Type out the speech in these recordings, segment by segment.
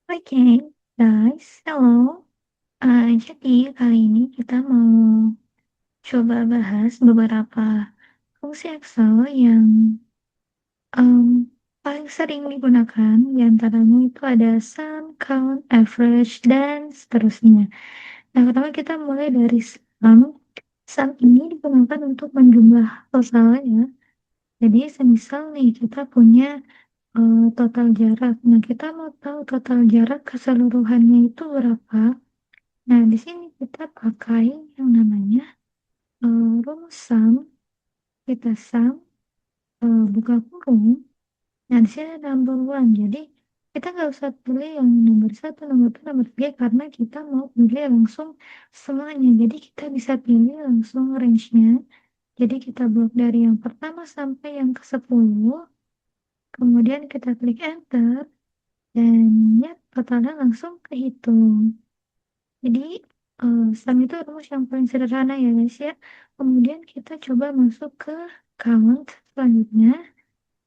Oke, guys, halo. Jadi kali ini kita mau coba bahas beberapa fungsi Excel yang paling sering digunakan. Di antaranya itu ada sum, count, average, dan seterusnya. Nah, pertama kita mulai dari sum. Sum ini digunakan untuk menjumlah total ya. Jadi semisal nih kita punya total jarak. Nah, kita mau tahu total jarak keseluruhannya itu berapa. Nah, di sini kita pakai yang namanya, rumus sum, kita sum, buka kurung. Nah, di sini ada number one, jadi kita nggak usah pilih yang nomor satu, nomor 2, nomor 3 karena kita mau pilih langsung semuanya. Jadi kita bisa pilih langsung range-nya. Jadi kita blok dari yang pertama sampai yang ke-10, kemudian kita klik enter, dan ya totalnya langsung kehitung. Jadi, sum itu rumus yang paling sederhana ya guys ya. Kemudian kita coba masuk ke count selanjutnya.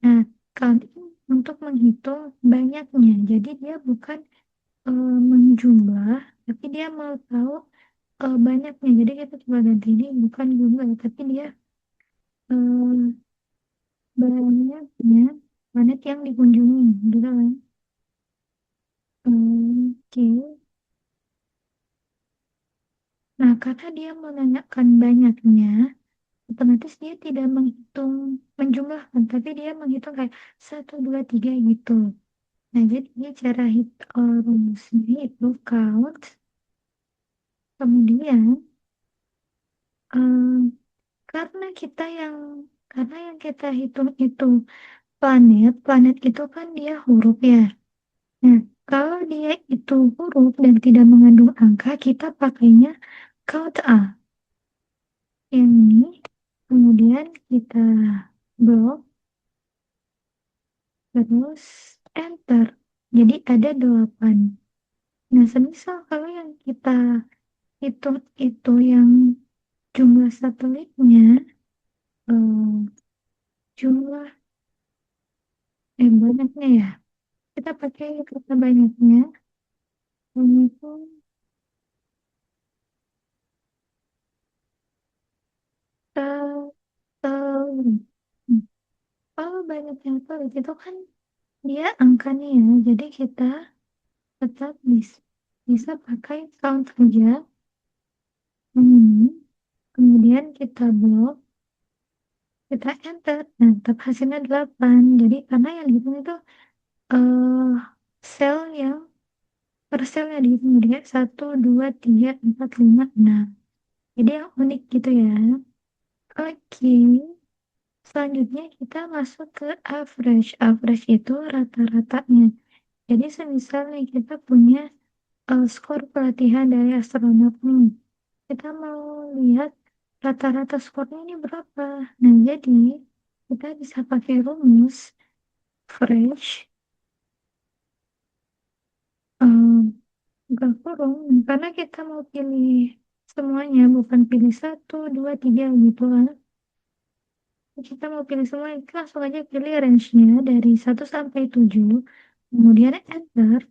Nah, count ini untuk menghitung banyaknya. Jadi dia bukan, menjumlah, tapi dia mau tahu, banyaknya. Jadi kita coba ganti ini bukan jumlah, tapi dia, eee, banyaknya planet yang dikunjungi, gitu kan. Oke. Nah, karena dia menanyakan banyaknya, otomatis dia tidak menghitung menjumlahkan, tapi dia menghitung kayak satu 2 3 gitu. Nah, jadi cara rumusnya itu count, kemudian, eee, karena kita yang karena yang kita hitung itu planet, planet itu kan dia huruf ya. Nah, kalau dia itu huruf dan tidak mengandung angka, kita pakainya count A. Ini, kemudian kita blok, terus enter. Jadi ada 8. Nah, semisal kalau yang kita hitung itu yang jumlah satelitnya, eee, jumlah banyaknya ya, kita pakai kata banyaknya, itu satelit. Kalau banyaknya satelit itu kan dia angkanya ya, jadi kita tetap bisa pakai count aja, kemudian kita blok, kita enter, nah tetap hasilnya 8. Jadi karena yang dihitung itu, eee, sel yang per selnya dihitung, jadi kayak 1, 2, 3, 4, 5, 6. Jadi yang unik gitu ya. Oke, selanjutnya kita masuk ke average. Average itu rata-ratanya. Jadi semisal nih kita punya, skor pelatihan dari astronot nih, kita mau lihat rata-rata skornya ini berapa. Nah, jadi kita bisa pakai rumus fresh, bukan kurung, karena kita mau pilih semuanya, bukan pilih satu 2 3 gitu kan. Kita mau pilih semua, kita langsung aja pilih range-nya dari 1 sampai 7, kemudian enter.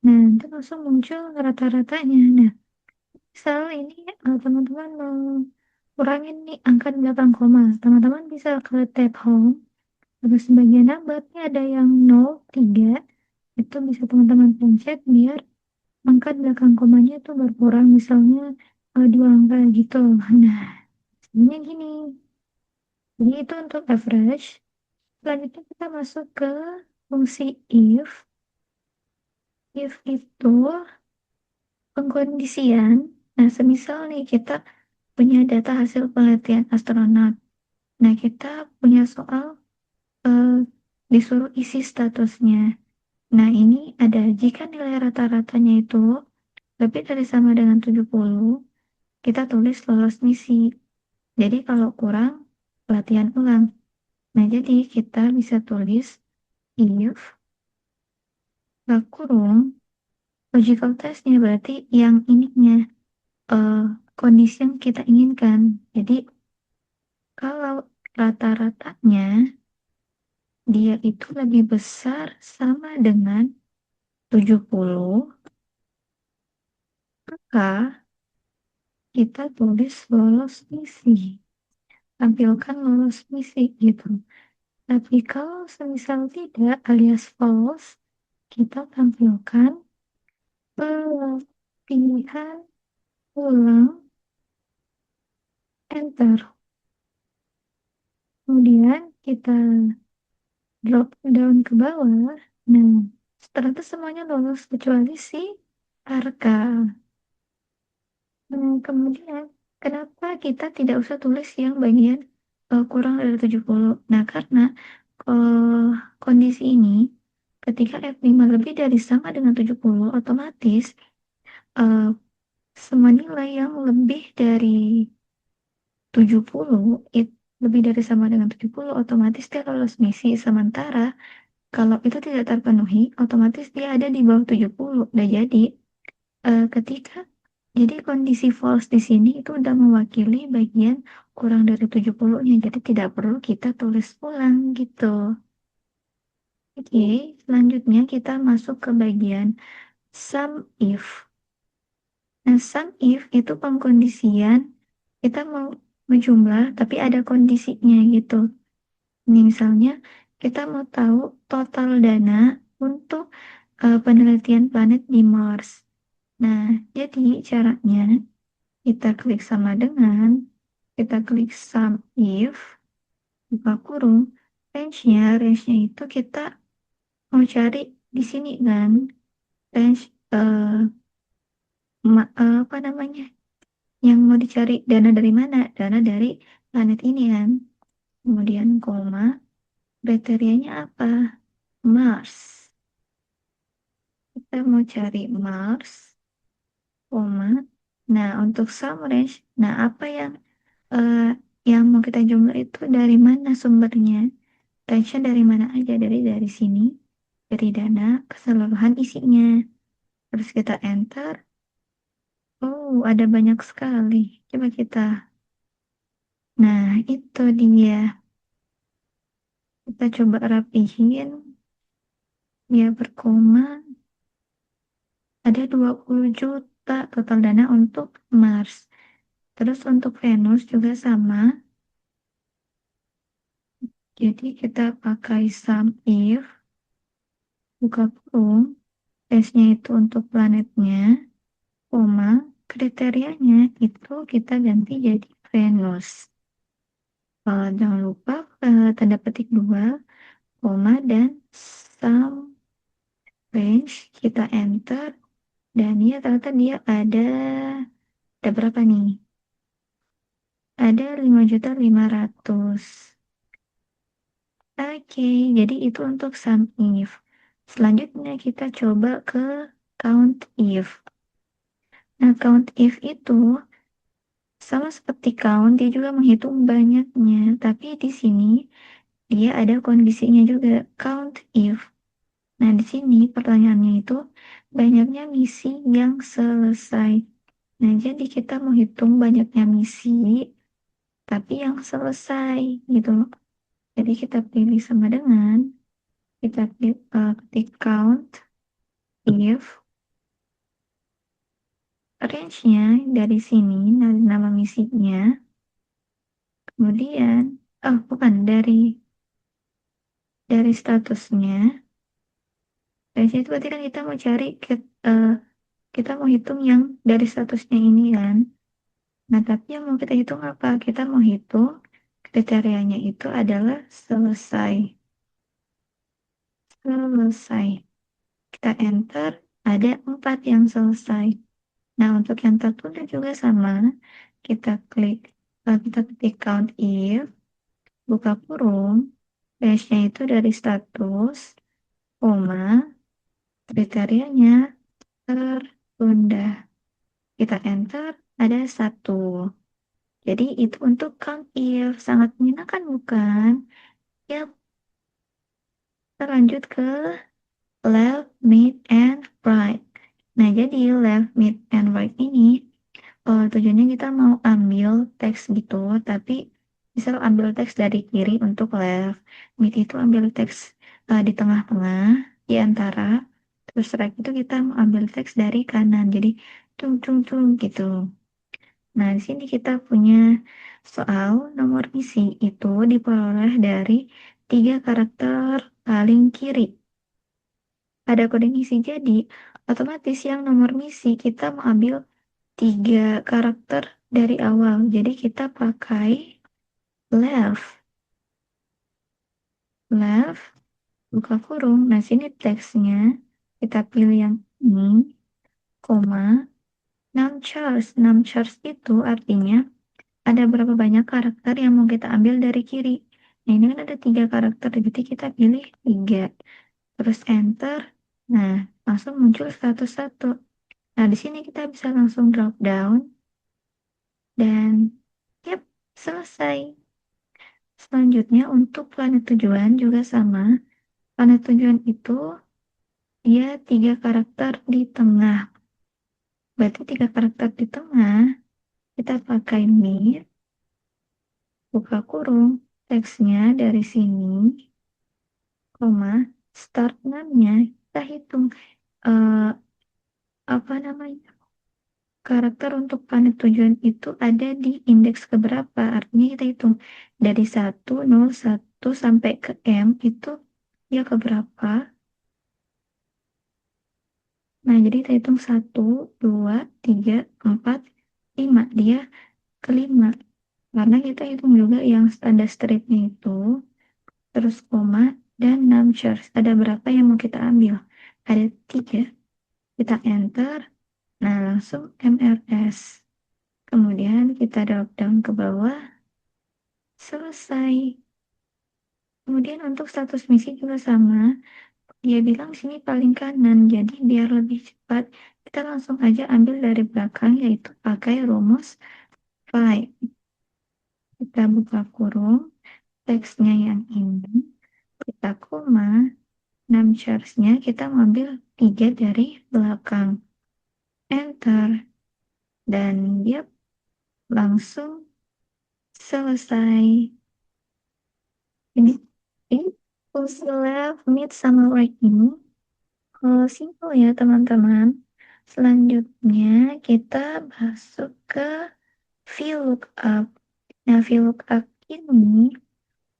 Nah, nanti langsung muncul rata-ratanya. Nah, misal ini, teman-teman mau kurangin nih angka di belakang koma, teman-teman bisa ke tab home, terus bagian number nih ada yang 0, 3, itu bisa teman-teman pencet biar angka di belakang komanya tuh berkurang, misalnya, 2 angka gitu. Nah, sebenarnya gini, jadi itu untuk average. Selanjutnya kita masuk ke fungsi if. If itu pengkondisian. Nah, semisal nih kita punya data hasil penelitian astronot. Nah, kita punya soal, eee, disuruh isi statusnya. Nah, ini ada jika nilai rata-ratanya itu lebih dari sama dengan 70, kita tulis lolos misi. Jadi kalau kurang, latihan ulang. Nah, jadi kita bisa tulis if, kurung, logical test-nya berarti yang ininya, eee, kondisi yang kita inginkan. Jadi kalau rata-ratanya dia itu lebih besar sama dengan 70, maka kita tulis lolos misi, tampilkan lolos misi gitu. Tapi kalau semisal tidak alias false, kita tampilkan pilihan ulang, enter. Kemudian kita drop down ke bawah. Nah, ternyata semuanya lolos kecuali si Arka. Kemudian kenapa kita tidak usah tulis yang bagian kurang dari 70? Nah, karena kondisi ini ketika F5 lebih dari sama dengan 70, otomatis eh, semua nilai yang lebih dari 70, lebih dari sama dengan 70, otomatis dia lolos misi. Sementara kalau itu tidak terpenuhi, otomatis dia ada di bawah 70. Nah, jadi jadi kondisi false di sini itu udah mewakili bagian kurang dari 70-nya, jadi tidak perlu kita tulis ulang gitu. Oke, selanjutnya kita masuk ke bagian sum if. Nah, sum if itu pengkondisian kita mau menjumlah tapi ada kondisinya gitu. Ini misalnya kita mau tahu total dana untuk penelitian planet di Mars. Nah, jadi caranya kita klik sama dengan, kita klik sum if, buka kurung, range-nya itu kita mau cari di sini kan, range, apa namanya, yang mau dicari dana dari mana? Dana dari planet ini kan. Kemudian koma, kriterianya apa? Mars. Kita mau cari Mars, koma. Nah, untuk sum range, nah apa yang mau kita jumlah itu dari mana sumbernya? Range-nya dari mana aja? Dari sini, dari dana keseluruhan isinya. Terus kita enter. Oh, ada banyak sekali. Coba kita. Nah, itu dia. Kita coba rapihin. Dia berkoma. Ada 20 juta total dana untuk Mars. Terus untuk Venus juga sama. Jadi kita pakai sum if. Buka kurung. S-nya itu untuk planetnya. Koma. Kriterianya itu kita ganti jadi Venus. Jangan lupa tanda petik 2, koma, dan sum range, kita enter, dan ya ternyata dia ada berapa nih? Ada 5.500.000. Oke, jadi itu untuk sum if. Selanjutnya kita coba ke count if. Nah, count if itu sama seperti count, dia juga menghitung banyaknya, tapi di sini dia ada kondisinya juga, count if. Nah, di sini pertanyaannya itu banyaknya misi yang selesai. Nah, jadi kita mau hitung banyaknya misi, tapi yang selesai gitu loh. Jadi kita pilih sama dengan, kita ketik count if, range-nya dari sini, dari nama misinya, kemudian, oh bukan, dari statusnya. Range itu berarti kan kita mau cari, kita mau hitung yang dari statusnya ini kan. Nah, tapi yang mau kita hitung apa? Kita mau hitung kriterianya itu adalah selesai. Selesai. Kita enter, ada 4 yang selesai. Nah, untuk yang tertunda juga sama. Kita kita ketik count if, buka kurung, range-nya itu dari status, koma, kriterianya tertunda. Kita enter, ada 1. Jadi itu untuk count if, sangat menyenangkan bukan? Ya, kita lanjut ke left, mid, and right. Nah, jadi left, mid, and right ini tujuannya kita mau ambil teks gitu, tapi misal ambil teks dari kiri untuk left, mid itu ambil teks di tengah-tengah, di antara, terus setelah itu kita mengambil teks dari kanan, jadi tung tung tung gitu. Nah, di sini kita punya soal nomor misi itu diperoleh dari 3 karakter paling kiri. Ada kode misi, jadi otomatis yang nomor misi kita mengambil 3 karakter dari awal. Jadi kita pakai left, left, buka kurung. Nah, sini teksnya kita pilih yang ini, koma, numchars. Numchars itu artinya ada berapa banyak karakter yang mau kita ambil dari kiri. Nah, ini kan ada 3 karakter, jadi kita pilih 3. Terus enter. Nah, langsung muncul satu-satu. Nah, di sini kita bisa langsung drop down dan yap, selesai. Selanjutnya untuk planet tujuan juga sama. Planet tujuan itu dia 3 karakter di tengah. Berarti 3 karakter di tengah, kita pakai mid, buka kurung, teksnya dari sini, koma, start name-nya, kita hitung eh, apa namanya, karakter untuk planet tujuan itu ada di indeks keberapa. Artinya kita hitung dari 101 sampai ke M itu dia keberapa. Nah, jadi kita hitung 1, 2, 3, 4, 5. Dia kelima. Karena kita hitung juga yang standar streetnya itu, terus koma, dan numchars. Ada berapa yang mau kita ambil? Ada 3. Kita enter. Nah, langsung MRS. Kemudian kita drop down ke bawah. Selesai. Kemudian untuk status misi juga sama. Dia bilang sini paling kanan. Jadi biar lebih cepat, kita langsung aja ambil dari belakang, yaitu pakai rumus find. Kita buka kurung, teksnya yang ini, kita koma, numchars-nya kita ngambil 3 dari belakang. Enter. Dan dia langsung selesai. Ini fungsi left, mid, sama right ini simple ya teman-teman. Selanjutnya kita masuk ke VLOOKUP. Nah, VLOOKUP ini,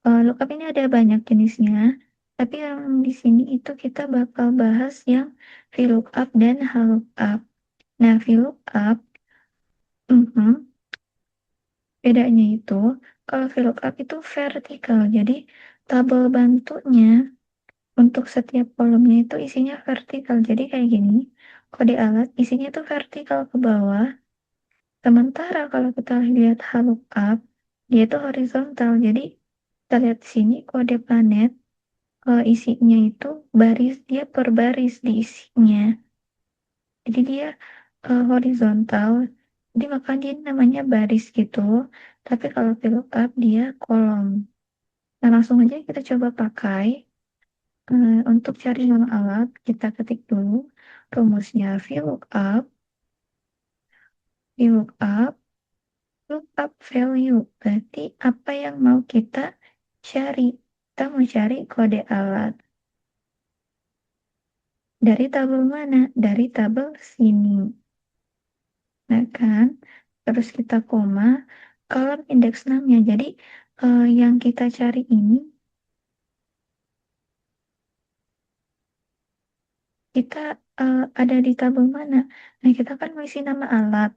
lookup ini ada banyak jenisnya, tapi yang di sini itu kita bakal bahas yang VLOOKUP dan HLOOKUP. Nah, VLOOKUP, bedanya itu, kalau VLOOKUP itu vertikal, jadi tabel bantunya untuk setiap kolomnya itu isinya vertikal. Jadi kayak gini, kode alat isinya itu vertikal ke bawah. Sementara kalau kita lihat lookup, dia itu horizontal. Jadi kita lihat di sini kode planet, isinya itu baris, dia per baris diisinya. Jadi dia horizontal. Jadi maka dia namanya baris gitu. Tapi kalau VLOOKUP dia kolom. Nah, langsung aja kita coba pakai. Untuk cari nama alat, kita ketik dulu rumusnya VLOOKUP, VLOOKUP, lookup value. Berarti apa yang mau kita cari? Kita mau cari kode alat. Dari tabel mana? Dari tabel sini. Nah kan? Terus kita koma, column index namanya. Jadi yang kita cari ini kita ada di tabel mana? Nah, kita kan mengisi nama alat.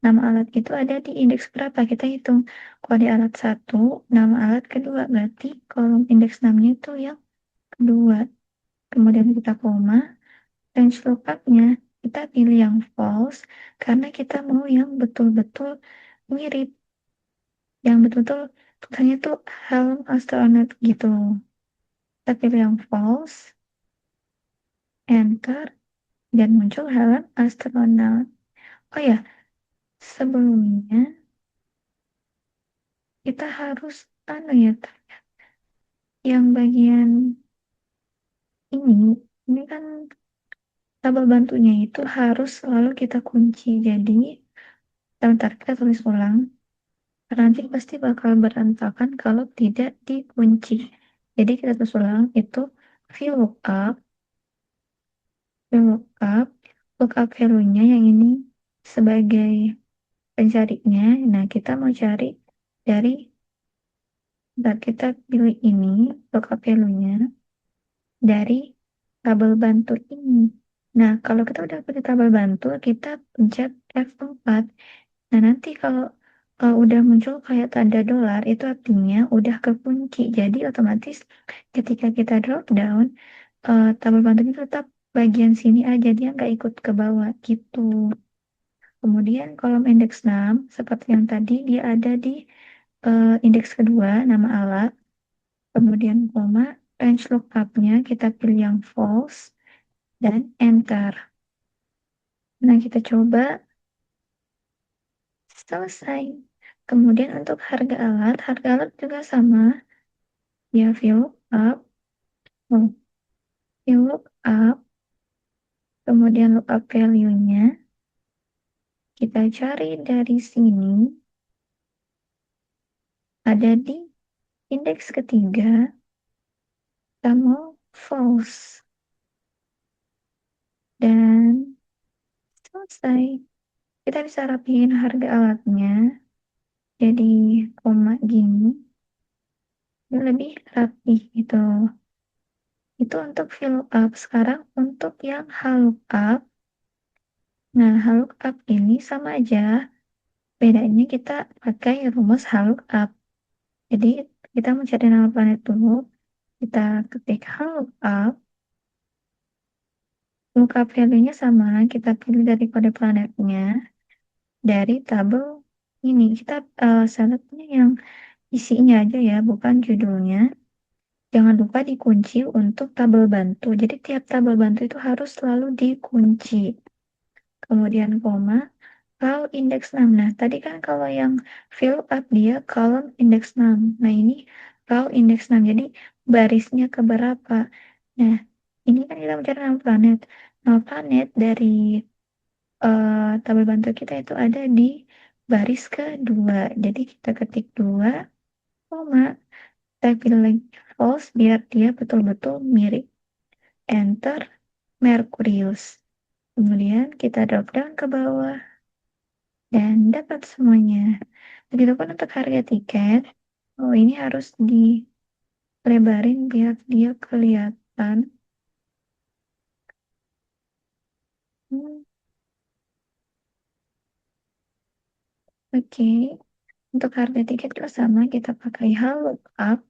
Nama alat itu ada di indeks berapa? Kita hitung kode alat 1, nama alat kedua. Berarti kolom indeks namanya itu yang kedua. Kemudian kita koma, range lookup-nya kita pilih yang false karena kita mau yang betul-betul mirip. Yang betul-betul tulisannya tuh helm astronaut gitu. Kita pilih yang false, enter, dan muncul helm astronaut. Oh ya, sebelumnya kita harus ya, yang bagian ini kan tabel bantunya itu harus selalu kita kunci. Jadi, sebentar kita tulis ulang. Karena nanti pasti bakal berantakan kalau tidak dikunci. Jadi kita tulis ulang itu VLOOKUP VLOOKUP, lookup value-nya yang ini sebagai pencarinya. Nah, kita mau cari dari bentar kita pilih ini, lookup value-nya dari tabel bantu ini. Nah, kalau kita udah punya tabel bantu, kita pencet F4. Nah, nanti kalau udah muncul kayak tanda dolar, itu artinya udah kekunci. Jadi otomatis ketika kita drop down, tabel bantunya tetap bagian sini aja, dia nggak ikut ke bawah gitu. Kemudian kolom indeks 6, seperti yang tadi, dia ada di indeks kedua, nama alat, kemudian koma, range lookup-nya kita pilih yang false, dan enter. Nah, kita coba, selesai. Kemudian untuk harga alat juga sama, ya oh, view lookup, kemudian lookup value-nya, kita cari dari sini, ada di indeks ketiga, kita mau false, dan selesai. Kita bisa rapiin harga alatnya, jadi koma gini, lebih rapi gitu. Itu untuk VLOOKUP. Sekarang untuk yang HLOOKUP. Nah, HLOOKUP ini sama aja. Bedanya kita pakai rumus HLOOKUP. Jadi, kita mencari nama planet dulu. Kita ketik HLOOKUP. Lookup value-nya sama. Kita pilih dari kode planetnya. Dari tabel ini. Kita seletnya yang isinya aja ya, bukan judulnya. Jangan lupa dikunci untuk tabel bantu. Jadi tiap tabel bantu itu harus selalu dikunci. Kemudian koma, kalau indeks 6. Nah, tadi kan kalau yang fill up dia column indeks 6. Nah, ini kalau indeks 6. Jadi barisnya ke berapa? Nah, ini kan kita mencari nama planet. Nama planet dari tabel bantu kita itu ada di baris kedua. Jadi kita ketik 2, koma, kita pilih lagi false biar dia betul-betul mirip. Enter Merkurius. Kemudian kita drop down ke bawah dan dapat semuanya. Begitupun untuk harga tiket. Oh, ini harus dilebarin biar dia kelihatan. Hmm, Oke. Untuk harga tiket juga sama, kita pakai hal lookup.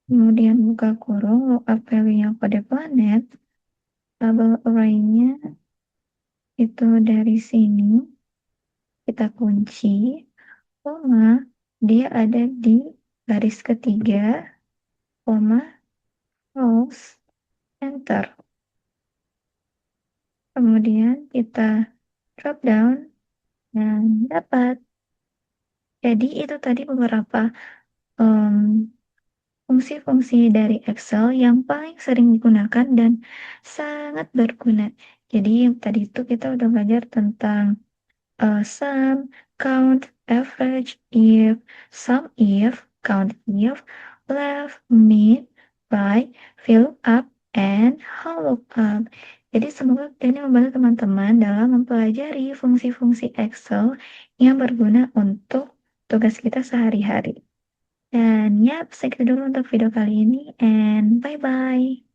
Kemudian buka kurung, lookup value-nya kode planet. Tabel array-nya itu dari sini. Kita kunci. Koma, dia ada di garis ketiga, koma, false, enter. Kemudian kita drop down dan dapat. Jadi itu tadi beberapa fungsi-fungsi dari Excel yang paling sering digunakan dan sangat berguna. Jadi tadi itu kita udah belajar tentang sum, count, average, if, sum if, count if, left, mid, right, fill up, and hollow up. Jadi semoga ini membantu teman-teman dalam mempelajari fungsi-fungsi Excel yang berguna untuk tugas kita sehari-hari. Dan ya, segitu dulu untuk video kali ini, and bye-bye.